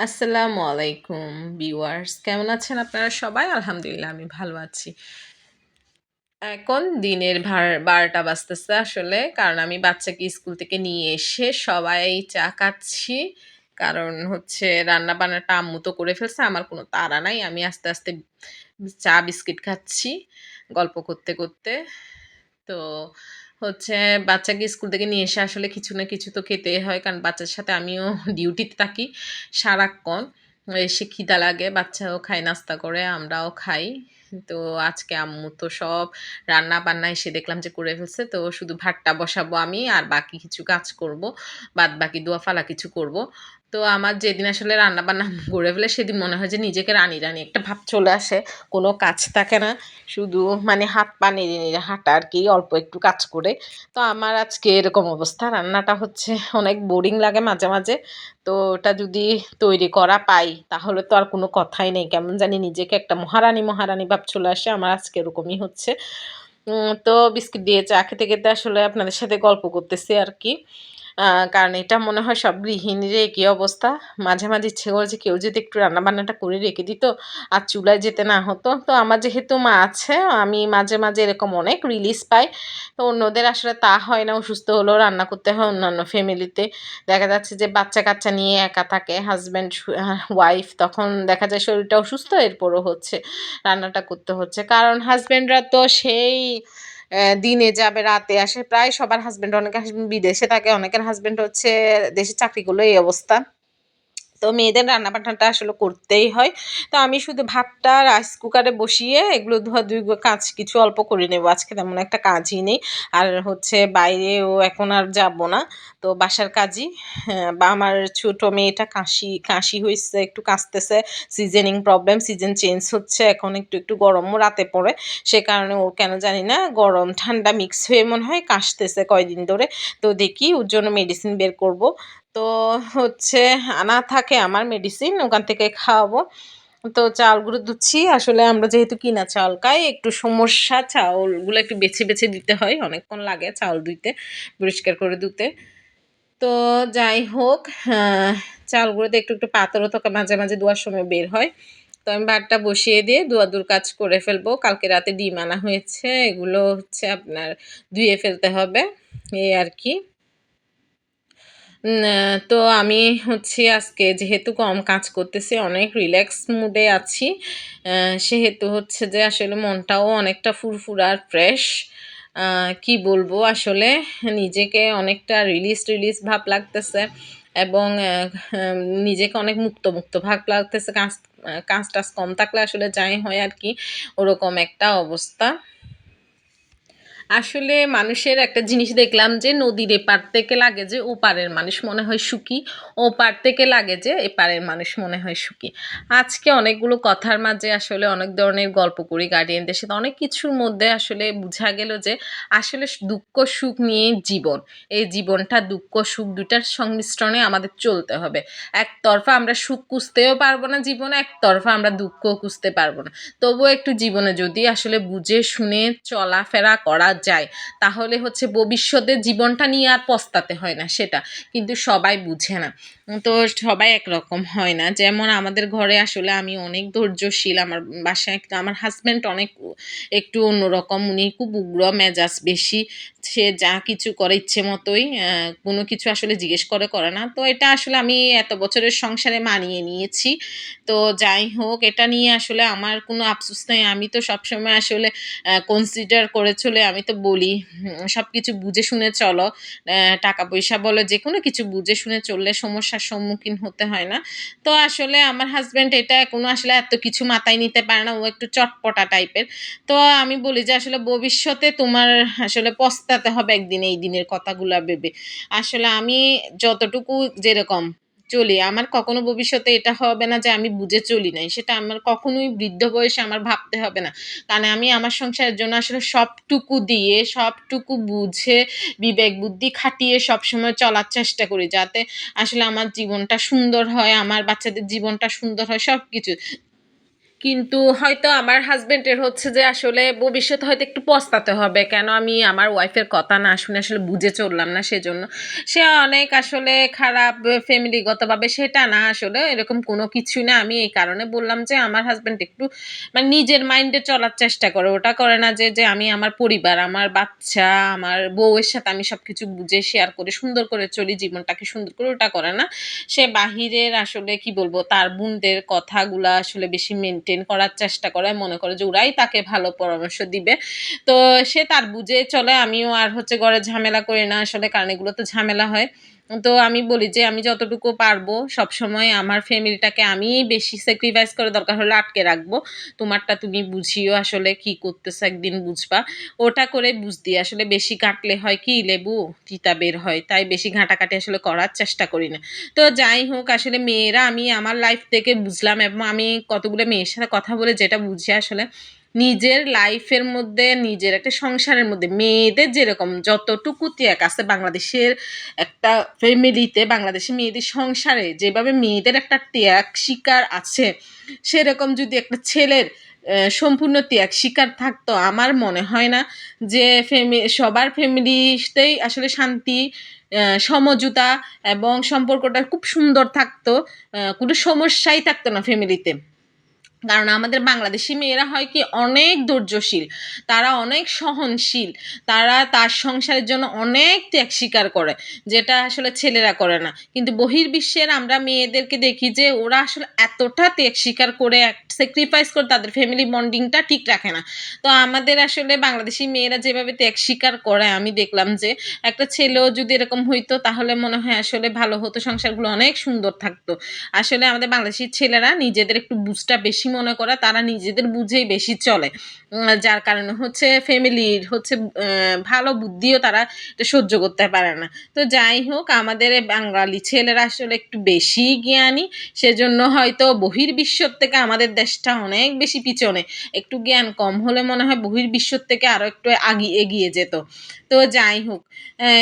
আসসালামু আলাইকুম ভিউয়ার্স, কেমন আছেন আপনারা সবাই? আলহামদুলিল্লাহ আমি ভালো আছি। এখন দিনের ১২টা বাজতেছে আসলে। কারণ আমি বাচ্চাকে স্কুল থেকে নিয়ে এসে সবাই চা খাচ্ছি। কারণ হচ্ছে রান্না-বান্নাটা আম্মু তো করে ফেলছে। আমার কোনো তাড়া নাই। আমি আস্তে, আস্তে চা বিস্কিট খাচ্ছি গল্প করতে, করতে। তো হচ্ছে বাচ্চাকে স্কুল থেকে নিয়ে এসে আসলে কিছু না কিছু তো খেতেই হয়। কারণ বাচ্চার সাথে আমিও ডিউটিতে থাকি সারাক্ষণ। এসে খিদা লাগে, বাচ্চাও খায়, নাস্তা করে, আমরাও খাই। তো আজকে আম্মু তো সব রান্না-বান্না এসে দেখলাম যে করে ফেলছে। তো শুধু ভাতটা বসাবো আমি আর বাকি কিছু কাজ করব। বাদবাকি দোয়া-ফালা কিছু করব। তো আমার যেদিন আসলে রান্না-বান্না করে ফেলে সেদিন মনে হয় যে নিজেকে রানী, রানী একটা ভাব চলে আসে। কোনো কাজ থাকে না। শুধু মানে হাত পা নেড়ে, নেড়ে হাঁটা আরকি অল্প একটু কাজ করে। তো আমার আজকে এরকম অবস্থা। রান্নাটা হচ্ছে অনেক বোরিং লাগে মাঝে, মাঝে। তো ওটা যদি তৈরি করা পাই তাহলে তো আর কোনো কথাই নেই। কেমন জানি নিজেকে একটা মহারানী, মহারানী ভাব চলে আসে। আমার আজকে এরকমই হচ্ছে। তো বিস্কিট দিয়ে চা খেতে, খেতে আসলে আপনাদের সাথে গল্প করতেছি আরকি। আ কারণ এটা মনে হয় সব গৃহিণীর একই অবস্থা। মাঝে, মাঝে ইচ্ছে করে যে কেউ যদি একটু রান্না-বান্নাটা করে রেখে দিত আর চুলায় যেতে না হতো। তো আমার যেহেতু মা আছে, আমি মাঝে, মাঝে এরকম অনেক রিলিজ পাই। তো অন্যদের আসলে তা হয় না। অসুস্থ হলেও রান্না করতে হয় অন্যান্য ফ্যামিলিতে। দেখা যাচ্ছে যে বাচ্চা-কাচ্চা নিয়ে একা থাকে হাসব্যান্ড ওয়াইফ তখন দেখা যায় শরীরটা অসুস্থ এরপরও হচ্ছে রান্নাটা করতে হচ্ছে। কারণ হাসব্যান্ডরা তো সেই দিনে যাবে, রাতে আসে। প্রায় সবার হাসব্যান্ড অনেকের হাসব্যান্ড বিদেশে থাকে, অনেকের হাসব্যান্ড হচ্ছে দেশে চাকরি করলেও এই অবস্থা। তো মেয়েদের রান্না-বান্নাটা আসলে করতেই হয়। তো আমি শুধু ভাতটা রাইস কুকারে বসিয়ে এগুলো ধোয়া-ধুয়ি কাজ কিছু অল্প করে নেব। আজকে তেমন একটা কাজই নেই। আর হচ্ছে বাইরেও এখন আর যাব না। তো বাসার কাজই বা আমার ছোট মেয়েটা কাশি হইছে, একটু কাশতেছে। সিজনিং প্রবলেম, সিজন চেঞ্জ হচ্ছে। এখন একটু, একটু গরমও রাতে পড়ে। সে কারণে ও কেন জানি না গরম ঠান্ডা মিক্স হয়ে মনে হয় কাশতেছে কয়দিন ধরে। তো দেখি ওর জন্য মেডিসিন বের করব। তো হচ্ছে আনা থাকে আমার মেডিসিন, ওখান থেকে খাওয়াবো। তো চালগুলো ধুচ্ছি। আসলে আমরা যেহেতু কিনা চাল খাই, একটু সমস্যা চাউলগুলো একটু বেছে, বেছে দিতে হয়। অনেকক্ষণ লাগে চাউল ধুইতে, পরিষ্কার করে ধুতে। তো যাই হোক, চালগুলোতে একটু, একটু পাথরও তো মাঝে, মাঝে ধোয়ার সময় বের হয়। তো আমি ভাতটা বসিয়ে দিয়ে ধোয়া-ধুয়ির কাজ করে ফেলবো। কালকে রাতে ডিম আনা হয়েছে। এগুলো হচ্ছে আপনার ধুয়ে ফেলতে হবে। এই আরকি। তো আমি হচ্ছে আজকে যেহেতু কম কাজ করতেছি, অনেক রিল্যাক্স মুডে আছি। আ সেহেতু হচ্ছে যে আসলে মনটাও অনেকটা ফুরফুরা আর ফ্রেশ। আ কি বলবো আসলে নিজেকে অনেকটা রিলিজ, রিলিজ ভাব লাগতেছে এবং নিজেকে অনেক মুক্ত, মুক্ত ভাব লাগতেছে। কাজ-টাজ কম থাকলে আসলে যাই হয় আরকি ওরকম একটা অবস্থা। আসলে মানুষের একটা জিনিস দেখলাম যে নদীর এপার থেকে লাগে যে ওপারের মানুষ মনে হয় সুখী, ওপার থেকে লাগে যে এপারের মানুষ মনে হয় সুখী। আজকে অনেকগুলো কথার মাঝে আসলে অনেক ধরনের গল্প করি গার্ডিয়ানদের সাথে। অনেক কিছুর মধ্যে আসলে বুঝা গেল যে আসলে দুঃখ সুখ নিয়েই জীবন। এই জীবনটা দুঃখ সুখ ২ টার সংমিশ্রণে আমাদের চলতে হবে। একতরফা আমরা সুখ খুঁজতেও পারবো না জীবনে, একতরফা আমরা দুঃখও খুঁজতে পারবো না। তবুও একটু জীবনে যদি আসলে বুঝে শুনে চলাফেরা করা যায় তাহলে হচ্ছে ভবিষ্যতে জীবনটা নিয়ে আর পস্তাতে হয় না সেটা। কিন্তু সবাই বুঝে না। তো সবাই একরকম হয় না। যেমন আমাদের ঘরে আসলে আমি অনেক ধৈর্যশীল। আমার বাসায় আমার হাসব্যান্ড অনেক একটু অন্যরকম। উনি খুব উগ্র মেজাজ বেশি। সে যা কিছু করে ইচ্ছে মতোই। কোনো কিছু আসলে জিজ্ঞেস করে না। তো এটা আসলে আমি এত বছরের সংসারে মানিয়ে নিয়েছি। তো যাই হোক এটা নিয়ে আসলে আমার কোনো আফসোস নাই। আমি তো সবসময় আসলে কনসিডার করে চলে আমি তো বলি সবকিছু বুঝে শুনে চলো। টাকা-পয়সা বলো যেকোনো কিছু বুঝে শুনে চললে সমস্যার সম্মুখীন হতে হয় না। তো আসলে আমার হাসব্যান্ড এটা কোনো আসলে এত কিছু মাথায় নিতে পারে না। ও একটু চটপটা টাইপের। তো আমি বলি যে আসলে ভবিষ্যতে তোমার আসলে পস্তাতে হবে একদিন এই দিনের কথাগুলা ভেবে। আসলে আমি যতটুকু যেরকম চলি। আমার কখনো ভবিষ্যতে এটা হবে না যে আমি বুঝে চলি নাই। সেটা আমার কখনোই বৃদ্ধ বয়সে আমার ভাবতে হবে না। কারণ আমি আমার সংসারের জন্য আসলে সবটুকু দিয়ে, সবটুকু বুঝে, বিবেক বুদ্ধি খাটিয়ে সবসময় চলার চেষ্টা করি। যাতে আসলে আমার জীবনটা সুন্দর হয়, আমার বাচ্চাদের জীবনটা সুন্দর হয় সবকিছু। কিন্তু হয়তো আমার হাসব্যান্ডের হচ্ছে যে আসলে ভবিষ্যতে হয়তো একটু পস্তাতে হবে, কেন আমি আমার ওয়াইফের কথা না শুনে আসলে বুঝে চললাম না। সেজন্য সে অনেক আসলে খারাপ ফ্যামিলিগতভাবে, সেটা না, আসলে এরকম কোনো কিছুই না। আমি এই কারণে বললাম যে আমার হাসব্যান্ড একটু মানে নিজের মাইন্ডে চলার চেষ্টা করে, ওটা করে না যে যে আমি আমার পরিবার, আমার বাচ্চা, আমার বউয়ের সাথে আমি সবকিছু বুঝে শেয়ার করে সুন্দর করে চলি, জীবনটাকে সুন্দর করে, ওটা করে না। সে বাহিরের আসলে কি বলবো তার বোনদের কথাগুলা আসলে বেশি মেনটেন করার চেষ্টা করে, মনে করে যে ওরাই তাকে ভালো পরামর্শ দিবে। তো সে তার বুঝে চলে, আমিও আর হচ্ছে ঘরে ঝামেলা করি না আসলে, কারণ এগুলো তো ঝামেলা হয়। তো আমি বলি যে আমি যতটুকু পারবো সবসময় আমার ফ্যামিলিটাকে আমি বেশি স্যাক্রিফাইস করে দরকার হলে আটকে রাখবো, তোমারটা তুমি বুঝিও, আসলে কি করতেছো একদিন বুঝবা, ওটা করে বুঝদি। আসলে বেশি কাটলে হয় কি লেবু তিতা বের হয়, তাই বেশি ঘাঁটাঘাঁটি আসলে করার চেষ্টা করি না। তো যাই হোক, আসলে মেয়েরা আমি আমার লাইফ থেকে বুঝলাম, এবং আমি কতগুলো মেয়ের সাথে কথা বলে যেটা বুঝি আসলে নিজের লাইফের মধ্যে, নিজের একটা সংসারের মধ্যে মেয়েদের যেরকম যতটুকু ত্যাগ আছে বাংলাদেশের একটা ফ্যামিলিতে, বাংলাদেশি মেয়েদের সংসারে যেভাবে মেয়েদের একটা ত্যাগ শিকার আছে, সেরকম যদি একটা ছেলের সম্পূর্ণ ত্যাগ শিকার থাকতো, আমার মনে হয় না যে সবার ফ্যামিলিতেই আসলে শান্তি, সমঝোতা এবং সম্পর্কটা খুব সুন্দর থাকতো, কোনো সমস্যাই থাকতো না ফ্যামিলিতে। কারণ আমাদের বাংলাদেশি মেয়েরা হয় কি অনেক ধৈর্যশীল, তারা অনেক সহনশীল, তারা তার সংসারের জন্য অনেক ত্যাগ স্বীকার করে, যেটা আসলে ছেলেরা করে না। কিন্তু বহির্বিশ্বের আমরা মেয়েদেরকে দেখি যে ওরা আসলে এতটা ত্যাগ স্বীকার করে, স্যাক্রিফাইস করে তাদের ফ্যামিলি বন্ডিংটা ঠিক রাখে না। তো আমাদের আসলে বাংলাদেশি মেয়েরা যেভাবে ত্যাগ স্বীকার করে, আমি দেখলাম যে একটা ছেলেও যদি এরকম হইতো তাহলে মনে হয় আসলে ভালো হতো, সংসারগুলো অনেক সুন্দর থাকতো। আসলে আমাদের বাংলাদেশি ছেলেরা নিজেদের একটু বুঝটা বেশি মনে করে, তারা নিজেদের বুঝেই বেশি চলে, যার কারণে হচ্ছে ফ্যামিলির হচ্ছে ভালো বুদ্ধিও তারা এটা সহ্য করতে পারে না। তো যাই হোক, আমাদের বাঙালি ছেলেরা আসলে একটু বেশি জ্ঞানী, সেজন্য হয়তো বহির্বিশ্বর থেকে আমাদের দেশটা অনেক বেশি পিছনে, একটু জ্ঞান কম হলে মনে হয় বহির্বিশ্বর থেকে আরো একটু এগিয়ে যেত। তো যাই হোক,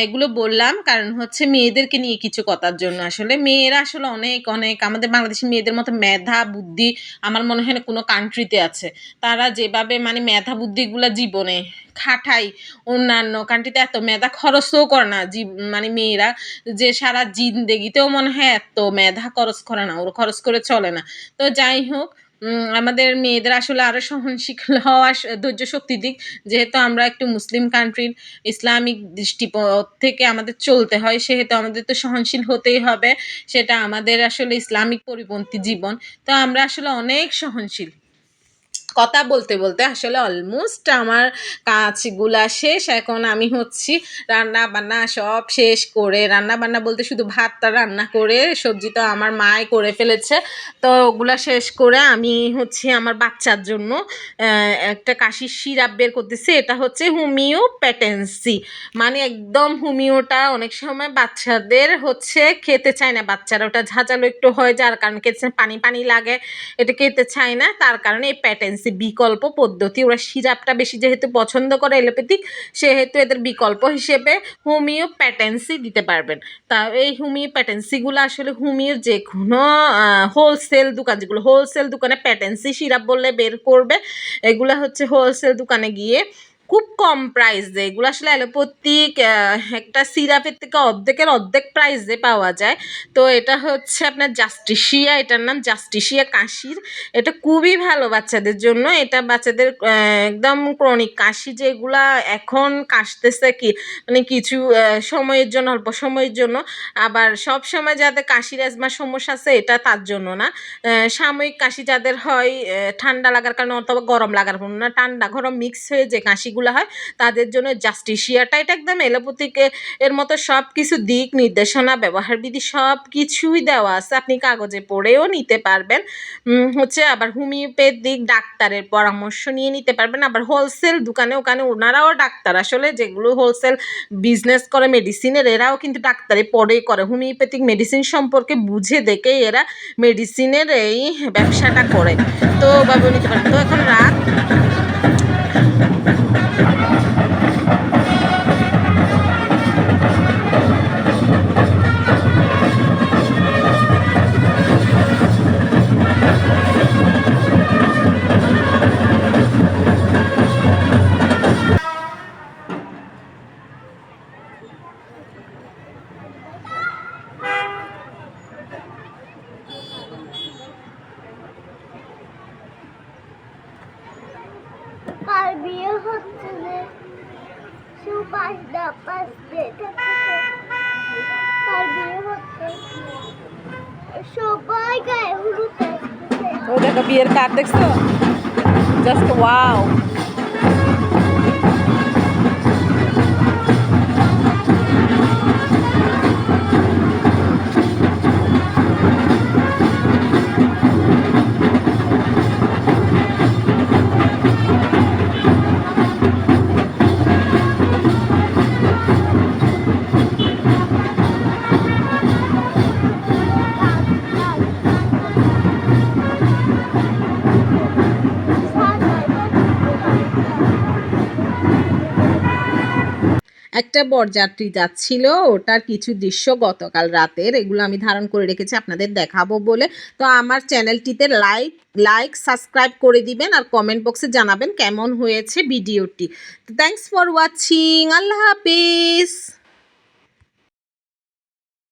এগুলো বললাম কারণ হচ্ছে মেয়েদেরকে নিয়ে কিছু কথার জন্য। আসলে মেয়েরা আসলে অনেক অনেক আমাদের বাংলাদেশি মেয়েদের মতো মেধা বুদ্ধি আমার মনে হয় না কোনো কান্ট্রিতে আছে। তারা যেভাবে মানে মেধা বুদ্ধিগুলা জীবনে খাটায়, অন্যান্য কান্ট্রিতে এত মেধা খরচও করে না মানে মেয়েরা, যে সারা জিন্দেগিতেও মনে হয় এত মেধা খরচ করে না, ওরা খরচ করে চলে না। তো যাই হোক, আমাদের মেয়েদের আসলে আরো সহনশীল হওয়া, ধৈর্য শক্তি দিক, যেহেতু আমরা একটু মুসলিম কান্ট্রির ইসলামিক দৃষ্টিপথ থেকে আমাদের চলতে হয়, সেহেতু আমাদের তো সহনশীল হতেই হবে, সেটা আমাদের আসলে ইসলামিক পরিপন্থী জীবন। তো আমরা আসলে অনেক সহনশীল। কথা বলতে বলতে আসলে অলমোস্ট আমার কাজগুলা শেষ, এখন আমি হচ্ছি রান্না বান্না সব শেষ করে, রান্না বান্না বলতে শুধু ভাতটা রান্না করে, সবজি তো আমার মাই করে ফেলেছে, তো ওগুলা শেষ করে আমি হচ্ছে আমার বাচ্চার জন্য একটা কাশির সিরাপ বের করতেছি। এটা হচ্ছে হোমিও প্যাটেন্সি, মানে একদম হোমিওটা অনেক সময় বাচ্চাদের হচ্ছে খেতে চায় না, বাচ্চারা ওটা ঝাঁঝালো একটু হয়, যার কারণে খেতে পানি পানি লাগে, এটা খেতে চায় না, তার কারণে এই প্যাটেন্সি বিকল্প পদ্ধতি, ওরা সিরাপটা বেশি যেহেতু পছন্দ করে এলোপ্যাথিক, সেহেতু এদের বিকল্প হিসেবে হোমিও প্যাটেন্সি দিতে পারবেন। তা এই হোমিও প্যাটেন্সিগুলো আসলে হোমিওর যে কোনো হোলসেল দোকান, যেগুলো হোলসেল দোকানে প্যাটেন্সি সিরাপ বললে বের করবে, এগুলো হচ্ছে হোলসেল দোকানে গিয়ে খুব কম প্রাইসে, এগুলো আসলে অ্যালোপ্যাথিক একটা সিরাপের থেকে অর্ধেকের অর্ধেক প্রাইসে পাওয়া যায়। তো এটা হচ্ছে আপনার জাস্টিসিয়া, এটার নাম জাস্টিসিয়া কাশির, এটা খুবই ভালো বাচ্চাদের জন্য। এটা বাচ্চাদের একদম ক্রনিক কাশি যেগুলা এখন কাশতেছে কি মানে কিছু সময়ের জন্য, অল্প সময়ের জন্য, আবার সব সময় যাদের কাশির অ্যাজমার সমস্যা আছে এটা তার জন্য না, সাময়িক কাশি যাদের হয় ঠান্ডা লাগার কারণে অথবা গরম লাগার কারণে, না ঠান্ডা গরম মিক্স হয়ে যে কাশিগুলো হয় তাদের জন্য জাস্টিসিয়াটা, এটা একদম এলোপ্যাথিক এর মতো সব কিছু দিক নির্দেশনা ব্যবহার বিধি সব কিছুই দেওয়া আছে, আপনি কাগজে পড়েও নিতে পারবেন। হচ্ছে আবার হোমিওপ্যাথিক ডাক্তারের পরামর্শ নিয়ে নিতে পারবেন, আবার হোলসেল দোকানে ওখানে ওনারাও ডাক্তার, আসলে যেগুলো হোলসেল বিজনেস করে মেডিসিনের, এরাও কিন্তু ডাক্তারি পড়েই করে, হোমিওপ্যাথিক মেডিসিন সম্পর্কে বুঝে দেখেই এরা মেডিসিনের এই ব্যবসাটা করে। তো ওভাবে নিতে পারেন। তো এখন রাত বিয়ে হচ্ছে যে সুপাস ডাপাস আর বিয়ে হচ্ছে সবাই গায়ে হলুদ আসতেছে। ওই দেখো বিয়ের কার্ড দেখছো, জাস্ট ওয়াও। একটা বরযাত্রী যাচ্ছিল, ওটার কিছু দৃশ্য গতকাল রাতের, এগুলো আমি ধারণ করে রেখেছি আপনাদের দেখাবো বলে। তো আমার চ্যানেলটিতে লাইক সাবস্ক্রাইব করে দিবেন আর কমেন্ট বক্সে জানাবেন কেমন হয়েছে ভিডিওটি। তো thanks for watching, Allah Hafiz.